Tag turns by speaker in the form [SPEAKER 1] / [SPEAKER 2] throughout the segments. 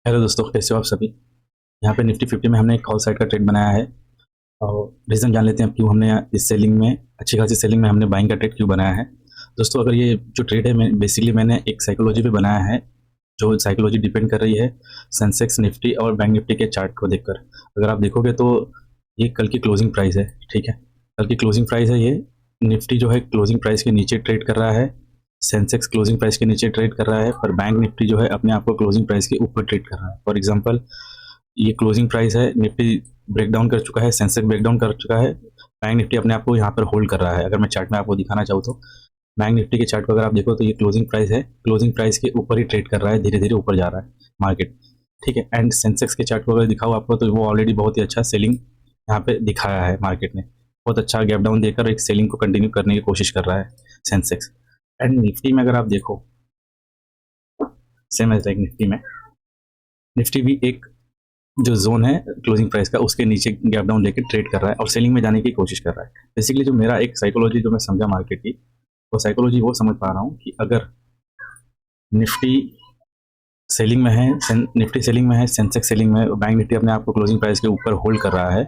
[SPEAKER 1] Hello दोस्तों, कैसे हो आप सभी। यहाँ पे निफ्टी 50 में हमने एक कॉल साइड का ट्रेड बनाया है और रीज़न जान लेते हैं अब क्यों हमने इस सेलिंग में अच्छी खासी सेलिंग में हमने बाइंग का ट्रेड क्यों बनाया है। दोस्तों, अगर ये जो ट्रेड है बेसिकली मैंने एक साइकोलॉजी पे बनाया है, जो साइकोलॉजी डिपेंड कर रही है सेंसेक्स, निफ्टी और बैंक निफ्टी के चार्ट को देखकर। अगर आप देखोगे तो ये कल की क्लोजिंग प्राइस है, ठीक है। कल की क्लोजिंग प्राइस है ये। निफ्टी जो है क्लोजिंग प्राइस के नीचे ट्रेड कर रहा है, सेंसेक्स क्लोजिंग प्राइस के नीचे ट्रेड कर रहा है, पर बैंक निफ्टी जो है अपने आप को क्लोजिंग प्राइस के ऊपर ट्रेड कर रहा है। फॉर एग्जांपल, ये क्लोजिंग प्राइस है, निफ्टी ब्रेक डाउन कर चुका है, सेंसेक्स ब्रेक डाउन कर चुका है, बैंक निफ्टी अपने आप को यहाँ पर होल्ड कर रहा है। अगर मैं चार्ट में आपको दिखाना चाहूँ तो बैंक निफ्टी के चार्ट को अगर आप देखो तो ये क्लोजिंग प्राइस है, क्लोजिंग प्राइस के ऊपर ही ट्रेड कर रहा है, धीरे धीरे ऊपर जा रहा है मार्केट, ठीक है। एंड सेंसेक्स के चार्ट को अगर दिखाऊँ आपको तो वो ऑलरेडी बहुत ही अच्छा सेलिंग यहाँ पे दिखाया है मार्केट ने, बहुत अच्छा गैप डाउन देकर एक सेलिंग को कंटिन्यू करने की कोशिश कर रहा है सेंसेक्स। एंड निफ्टी में अगर आप देखो, सेम एज लाइक निफ्टी भी एक जो जोन है क्लोजिंग प्राइस का उसके नीचे गैप डाउन लेकर ट्रेड कर रहा है और सेलिंग में जाने की कोशिश कर रहा है। बेसिकली जो मेरा एक साइकोलॉजी जो मैं समझा मार्केट की, वो साइकोलॉजी वो समझ पा रहा हूँ कि अगर निफ्टी सेलिंग में है, निफ्टी सेलिंग में है, सेंसेक्स सेलिंग में, बैंक निफ्टी अपने आप को क्लोजिंग प्राइस के ऊपर होल्ड कर रहा है,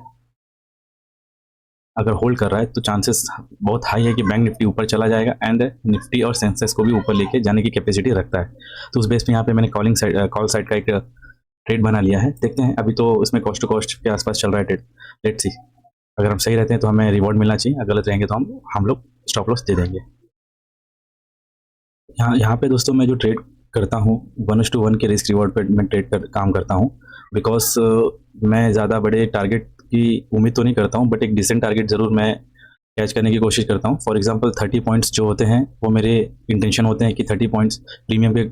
[SPEAKER 1] अगर होल्ड कर रहा है तो चांसेस बहुत हाई है कि बैंक निफ्टी ऊपर चला जाएगा एंड निफ्टी और सेंसेक्स को भी ऊपर लेके जाने की कैपेसिटी रखता है। तो उस बेस पे यहाँ पे मैंने कॉल साइड का एक ट्रेड बना लिया है। देखते हैं, अभी तो इसमें कॉस्ट टू कॉस्ट के आसपास चल रहा है ट्रेड। लेट्स सी, अगर हम सही रहते हैं तो हमें रिवॉर्ड मिलना चाहिए, अगर गलत रहेंगे तो हम लोग स्टॉप लॉस दे देंगे। यहाँ पे दोस्तों मैं जो ट्रेड करता हूँ 1:1 के रिस्क रिवॉर्ड पे मैं काम करता हूँ। बिकॉज मैं ज़्यादा बड़े टारगेट की उम्मीद तो नहीं करता हूँ, बट एक डिसेंट टारगेट ज़रूर मैं कैच करने की कोशिश करता हूँ। फॉर एग्जांपल 30 पॉइंट्स जो होते हैं वो मेरे इंटेंशन होते हैं कि 30 पॉइंट्स प्रीमियम के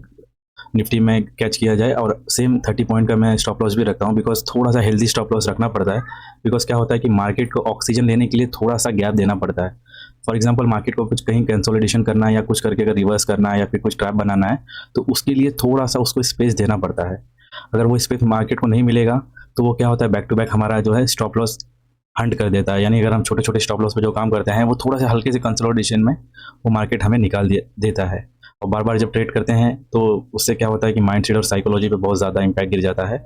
[SPEAKER 1] निफ्टी में कैच किया जाए, और सेम 30 पॉइंट का मैं स्टॉप लॉस भी रखता हूँ। बिकॉज थोड़ा सा हेल्दी स्टॉप लॉस रखना पड़ता है। बिकॉज क्या होता है कि मार्केट को ऑक्सीजन लेने के लिए थोड़ा सा गैप देना पड़ता है। फॉर एग्जांपल, मार्केट को कुछ कहीं कंसोलिडेशन करना है या कुछ करके अगर रिवर्स करना है या फिर कुछ ट्रैप बनाना है तो उसके लिए थोड़ा सा उसको स्पेस देना पड़ता है। अगर वो स्पेस मार्केट को नहीं मिलेगा तो वो क्या होता है, बैक टू बैक हमारा जो है स्टॉप लॉस हंट कर देता है। यानी अगर हम छोटे छोटे स्टॉप लॉस पे जो काम करते हैं वो थोड़ा सा हल्के से कंसोलिडेशन में वो मार्केट हमें निकाल देता है। और बार बार जब ट्रेड करते हैं तो उससे क्या होता है कि माइंड सेट और साइकोलॉजी पे बहुत ज़्यादा इम्पैक्ट गिर जाता है।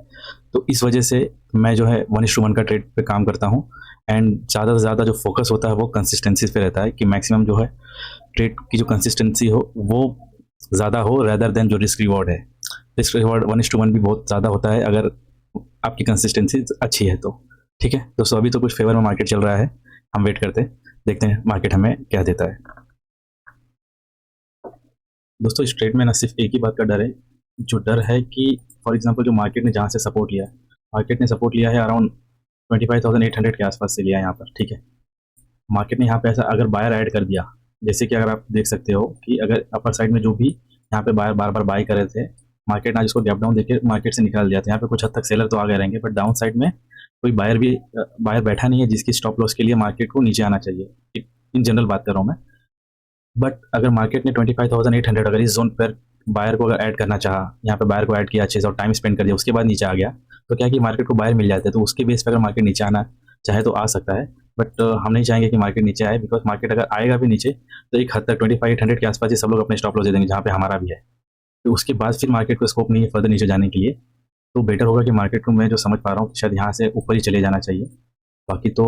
[SPEAKER 1] तो इस वजह से मैं जो है 1:1 का ट्रेड पे काम करता हूँ। एंड ज़्यादा से ज़्यादा जो फोकस होता है वो कंसिस्टेंसी पे रहता है कि मैक्सिमम जो है ट्रेड की जो कंसिस्टेंसी हो वो ज़्यादा हो रैदर देन जो रिस्क रिवॉर्ड है। रिस्क रिवॉर्ड 1:1 भी बहुत ज़्यादा होता है अगर आपकी कंसिस्टेंसी अच्छी है तो, ठीक है दोस्तों। अभी तो कुछ फेवर में मार्केट चल रहा है, हम वेट करते हैं, देखते हैं मार्केट हमें क्या देता है। दोस्तों, इस ट्रेड में ना सिर्फ एक ही बात का डर है, जो डर है कि फॉर एग्जांपल जो मार्केट ने जहाँ से सपोर्ट लिया है, मार्केट ने सपोर्ट लिया है अराउंड 25,800 के आसपास से लिया है यहाँ पर, ठीक है। मार्केट ने यहाँ पे ऐसा अगर बायर ऐड कर दिया, जैसे कि अगर आप देख सकते हो कि अगर अपर साइड में जो भी यहाँ पे बायर बार बार बाई कर रहे थे, मार्केट आज उसको गैप डाउन देके मार्केट से निकाल दिया था। यहाँ पे कुछ हद तक सेलर तो आ गए रहेंगे, बट डाउन साइड में कोई बायर बैठा नहीं है जिसकी स्टॉप लॉस के लिए मार्केट को नीचे आना चाहिए। इन जनरल बात कर रहा हूँ मैं। बट अगर मार्केट ने 25,800 अगर इस जोन पर बायर को अगर ऐड करना चाहा, यहाँ पे बायर को ऐड किया अच्छे से और टाइम स्पेंड कर दिया, उसके बाद नीचे आ गया, तो क्या है कि मार्केट को बायर मिल जाते हैं। तो उसके बेस पर अगर मार्केट नीचे आना चाहे तो आ सकता है। बट हम नहीं चाहेंगे कि मार्केट नीचे आए, बिकॉज मार्केट अगर आएगा भी नीचे तो एक हद तक 25,800 के आसपास ही सब लोग अपने स्टॉप लॉस दे देंगे, जहाँ पे हमारा भी है। तो उसके बाद फिर मार्केट को स्कोप नहीं है फर्दर नीचे जाने के लिए। तो बेटर होगा कि मार्केट को मैं जो समझ पा रहा हूँ शायद यहाँ से ऊपर ही चले जाना चाहिए। बाकी तो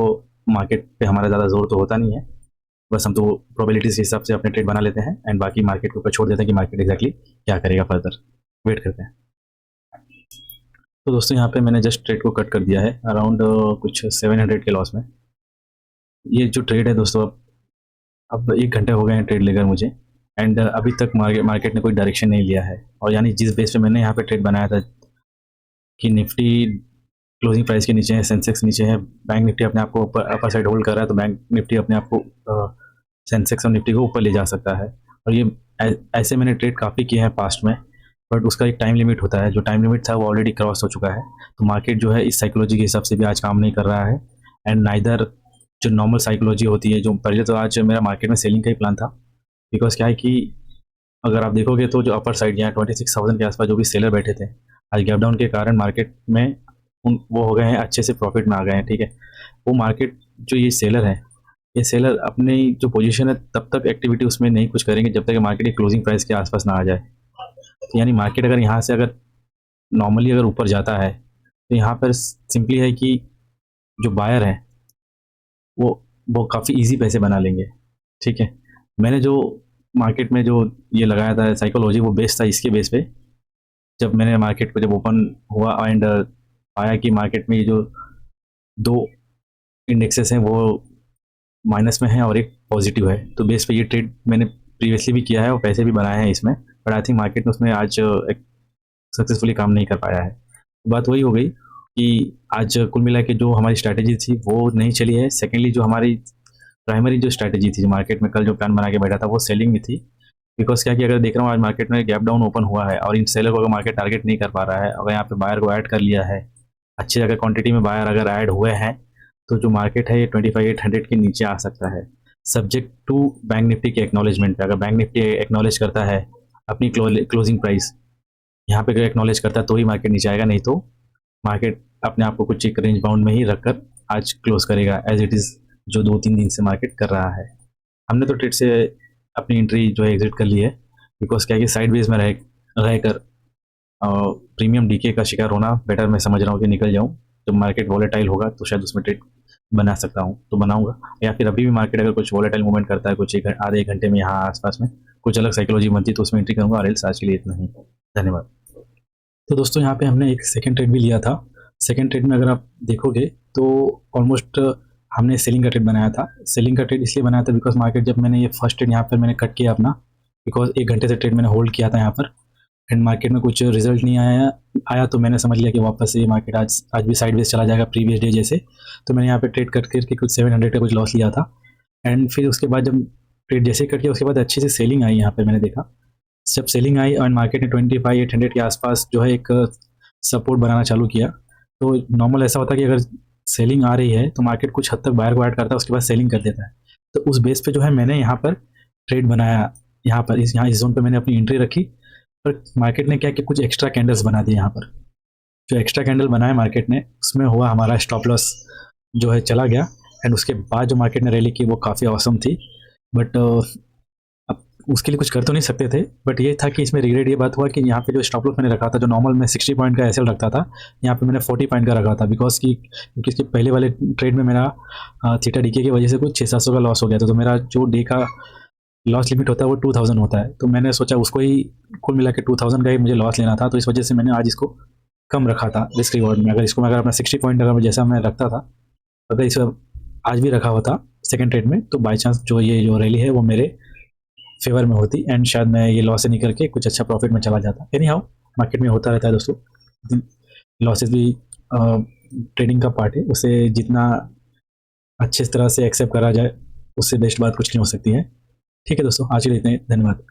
[SPEAKER 1] मार्केट पे हमारा ज़्यादा जोर तो होता नहीं है, बस हम तो प्रोबेबिलिटीज के हिसाब से अपने ट्रेड बना लेते हैं एंड बाकी मार्केट के ऊपर छोड़ देते हैं कि मार्केट एग्जैक्टली क्या करेगा फर्दर, वेट करते हैं। तो दोस्तों, यहाँ पे मैंने जस्ट ट्रेड को कट कर दिया है अराउंड कुछ 700 के लॉस में। ये जो ट्रेड है दोस्तों, अब 1 घंटे हो गए हैं ट्रेड लेकर मुझे, एंड अभी तक मार्केट ने कोई डायरेक्शन नहीं लिया है। और यानी जिस बेस पे मैंने यहाँ पे ट्रेड बनाया था कि निफ्टी क्लोजिंग प्राइस के नीचे है, सेंसेक्स नीचे है, बैंक निफ्टी अपने आप को ऊपर अपर साइड होल्ड कर रहा है, तो बैंक निफ्टी अपने आप को सेंसेक्स और निफ्टी को ऊपर ले जा सकता है। और ये ऐसे मैंने ट्रेड काफ़ी किए हैं पास्ट में, बट उसका एक टाइम लिमिट होता है। जो टाइम लिमिट था वो ऑलरेडी क्रॉस हो चुका है। तो मार्केट जो है इस साइकोलॉजी के हिसाब से भी आज काम नहीं कर रहा है, एंड नाइदर जो नॉर्मल साइकोलॉजी होती है, जो पहले तो आज मेरा मार्केट में सेलिंग का ही प्लान था। बिकॉज क्या है कि अगर आप देखोगे तो जो अपर साइड यहाँ 26,000 के आसपास जो भी सेलर बैठे थे, आज गैप डाउन के कारण मार्केट में वो हो गए हैं, अच्छे से प्रॉफिट में आ गए हैं, ठीक है। वो मार्केट जो ये सेलर हैं, ये सेलर अपनी जो पोजीशन है तब तक एक्टिविटी उसमें नहीं कुछ करेंगे जब तक मार्केट की क्लोजिंग प्राइस के आसपास ना आ जाए। तो यानी मार्केट अगर यहाँ से अगर नॉर्मली अगर ऊपर जाता है तो यहाँ पर सिंपली है कि जो बायर है वो वो काफ़ी इजी पैसे बना लेंगे, ठीक है। मैंने जो मार्केट में जो ये लगाया था साइकोलॉजी, वो बेस था इसके बेस पे। जब मैंने मार्केट को जब ओपन हुआ एंड पाया कि मार्केट में ये जो दो इंडेक्सेस हैं वो माइनस में है और एक पॉजिटिव है, तो बेस पे ये ट्रेड मैंने प्रीवियसली भी किया है और पैसे भी बनाए हैं इसमें, बट आई थिंक मार्केट में उसमें आज एक सक्सेसफुली काम नहीं कर पाया है। बात वही हो गई कि आज कुल मिला के जो हमारी स्ट्रैटेजी थी वो नहीं चली है। सेकेंडली जो हमारी प्राइमरी जो स्ट्रैटेजी थी, जो मार्केट में कल जो प्लान बना के बैठा था, वो सेलिंग में थी। बिकॉज क्या कि अगर देख रहा हूँ आज मार्केट में गैप डाउन ओपन हुआ है और इन सेलर को अगर मार्केट टारगेट नहीं कर पा रहा है, अगर यहाँ पे बायर को ऐड कर लिया है, अच्छी अगर क्वांटिटी में बायर अगर ऐड हुए हैं, तो जो मार्केट है ये 25,800 के नीचे आ सकता है, सब्जेक्ट टू बैंक निफ्टी के एक्नॉलेजमेंट पे। अगर बैंक निफ्टी एक्नॉलेज करता है अपनी क्लोजिंग प्राइस यहाँ पे अगर एक्नॉलेज करता है तो ही मार्केट नीचे आएगा, नहीं तो मार्केट अपने आप को कुछ एक रेंज बाउंड में ही रखकर आज क्लोज करेगा एज इट इज़, जो 2-3 दिन से मार्केट कर रहा है। हमने तो ट्रेड से अपनी एंट्री जो है एग्जिट कर ली है, बिकॉज क्या कि साइडवेज में रहकर प्रीमियम डीके का शिकार होना बेटर मैं समझ रहा हूँ कि निकल जाऊँ। जब मार्केट वॉलेटाइल होगा तो शायद उसमें ट्रेड बना सकता हूँ तो बनाऊंगा, या फिर अभी भी मार्केट अगर कुछ वॉलेटाइल मूवमेंट करता है कुछ आधे एक घंटे में यहाँ आसपास में कुछ अलग साइकोलॉजी बनती तो उसमें एंट्री करूँगा। और एल्स आज के लिए इतना ही, धन्यवाद। तो दोस्तों यहाँ पे हमने एक सेकंड ट्रेड भी लिया था। सेकंड ट्रेड में अगर आप देखोगे तो ऑलमोस्ट हमने सेलिंग का ट्रेड बनाया था। सेलिंग का ट्रेड इसलिए बनाया था बिकॉज मार्केट जब मैंने ये फर्स्ट ट्रेड यहाँ पर मैंने कट किया अपना, बिकॉज 1 घंटे से ट्रेड मैंने होल्ड किया था यहाँ पर एंड मार्केट में कुछ रिजल्ट नहीं आया तो मैंने समझ लिया कि वापस ये मार्केट आज भी साइडवेज चला जाएगा प्रीवियस डे जैसे। तो मैंने यहाँ पे ट्रेड कट करके कुछ 700 का कुछ लॉस लिया था एंड फिर उसके बाद जब ट्रेड जैसे कट किया उसके बाद अच्छी से सेलिंग आई। यहाँ पे मैंने देखा जब सेलिंग आई और मार्केट ने 25,800 के आसपास जो है एक सपोर्ट बनाना चालू किया, तो नॉर्मल ऐसा होता है कि अगर सेलिंग आ रही है तो मार्केट कुछ हद तक बायर को ऐड करता है, उसके बाद सेलिंग कर देता है। तो उस बेस पे जो है मैंने यहाँ पर ट्रेड बनाया, यहाँ पर इस जोन पे मैंने अपनी एंट्री रखी। पर मार्केट ने क्या कि कुछ एक्स्ट्रा कैंडल्स बना दिए। यहाँ पर जो एक्स्ट्रा कैंडल बनाया मार्केट ने उसमें हुआ हमारा स्टॉप लॉस जो है चला गया एंड उसके बाद जो मार्केट ने रैली की वो काफ़ी औसम थी। बट अब उसके लिए कुछ कर तो नहीं सकते थे, बट ये था कि इसमें रिग्रेट ये बात हुआ कि यहाँ पे जो स्टॉप लॉस मैंने रखा था, जो नॉर्मल में 60 पॉइंट का एसएल रखता था, यहाँ पे मैंने 40 पॉइंट का रखा था बिकॉज क्योंकि इसके पहले वाले ट्रेड में मेरा थीटा डीके की वजह से कुछ 600-700 का लॉस हो गया था। तो मेरा जो डे का लॉस लिमिट होता है वो 2000 होता है, तो मैंने सोचा उसको ही कुल मिला के 2000 का ही मुझे लॉस लेना था। तो इस वजह से मैंने आज इसको कम रखा था रिस्क रिवॉर्ड में। अगर इसको मैं अपना 60 पॉइंट अगर जैसा मैं रखता था, अगर इसे आज भी रखा हुआ था सेकेंड ट्रेड में, तो बाई चांस जो ये जो रैली है वो मेरे फेवर में होती एंड शायद मैं ये लॉस से निकल के कुछ अच्छा प्रॉफिट में चला जाता। एनी हाउ मार्केट में होता रहता है दोस्तों, लॉसेस भी ट्रेडिंग का पार्ट है, उसे जितना अच्छे तरह से एक्सेप्ट करा जाए उससे बेस्ट बात कुछ नहीं हो सकती है। ठीक है दोस्तों, आज के लिए इतने, धन्यवाद।